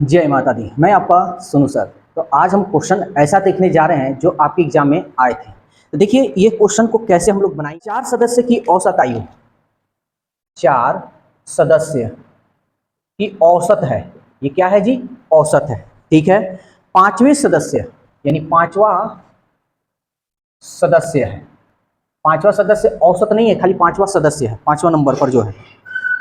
जय माता दी। मैं आपका सुनू सर। तो आज हम क्वेश्चन ऐसा देखने जा रहे हैं जो आपके एग्जाम में आए थे। तो देखिए ये क्वेश्चन को कैसे हम लोग बनाएंगे। 4 सदस्य की औसत आयु, 4 सदस्य की औसत है। ये क्या है जी? औसत है। ठीक है। पांचवें सदस्य यानी पांचवा सदस्य है। पांचवा सदस्य औसत नहीं है, खाली पांचवा सदस्य है। पांचवा नंबर पर जो है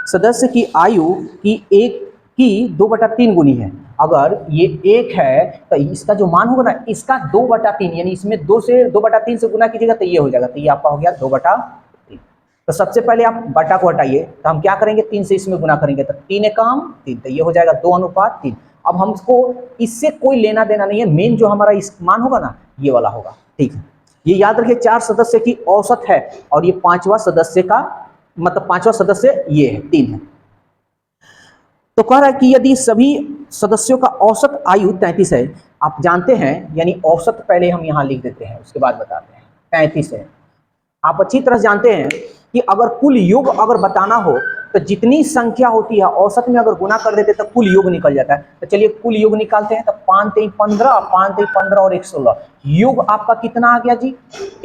सदस्य की आयु की एक की 2/3 गुनी है। अगर ये 1 है तो इसका जो मान होगा ना, इसका 2/3 यानी इसमें 2 से 2/3 से गुना कीजिएगा तो ये हो जाएगा। तो ये आपका हो गया 2/3। तो सबसे पहले आप बटा को हटाइए, तो हम क्या करेंगे? 3 से इसमें गुना करेंगे तो 3 एकम 3, तो ये हो जाएगा 2:3। अब हमको इससे कोई लेना देना नहीं है, मेन जो हमारा इस मान होगा ना ये वाला होगा। ठीक है, ये याद रखिए 4 सदस्य की औसत है और ये पांचवा सदस्य का मतलब पांचवा सदस्य ये है 3 है। तो कह रहा है कि यदि सभी सदस्यों का औसत आयु 33 है। आप जानते हैं यानी औसत पहले हम यहां लिख देते हैं, उसके बाद बताते हैं। 33 है। आप अच्छी तरह जानते हैं कि अगर कुल योग अगर बताना हो तो जितनी संख्या होती है औसत में अगर गुना कर देते तो कुल योग निकल जाता है। तो चलिए कुल योग निकालते हैं। तो 5 3 15, 5 3 15 और 1 16, योग आपका कितना आ गया जी?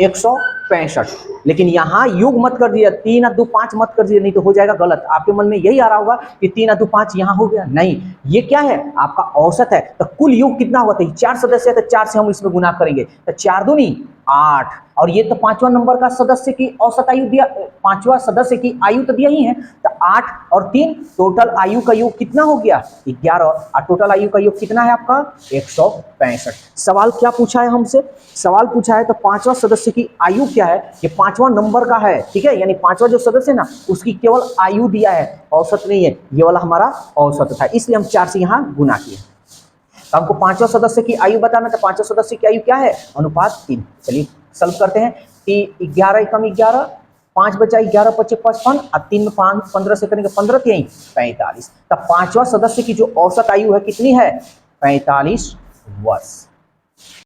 165। लेकिन यहाँ योग मत कर दिया, 3 और 2 5 मत कर दिया, नहीं तो हो जाएगा गलत। आपके मन में यही आ रहा होगा कि 3 और 2 5 यहाँ हो गया। नहीं, ये क्या है? आपका औसत है। तो कुल योग कितना हुआ था? 4 सदस्य है तो 4 से हम इसमें गुना करेंगे तो 4 दूनी 8। और ये तो पांचवा नंबर का सदस्य की औसत आयु दिया, पांचवा सदस्य की आयु तो दिया ही है। तो 8 और 3 टोटल आयु का योग कितना हो गया? 11। और टोटल आयु का योग कितना है आपका? 165। सवाल क्या पूछा है हमसे? सवाल पूछा है तो पांचवा सदस्य की आयु क्या है? ये पांचवा नंबर का है। ठीक है, यानी पांचवा जो सदस्य है ना उसकी केवल आयु दिया है, औसत नहीं है। ये वाला हमारा औसत था, इसलिए हम 4 से यहां गुना किए। तो हमको पांचवा सदस्य की आयु बताना, तो पांचवा सदस्य की आयु क्या है? अनुपात 3। चलिए सॉल्व करते हैं कि 11 एकम 11, 5 बचा 11 25 55 और 3 में 5 15 से करेंगे 15 3 45। तब पांचवा सदस्य की जो औसत आयु है कितनी है? 45 वर्ष।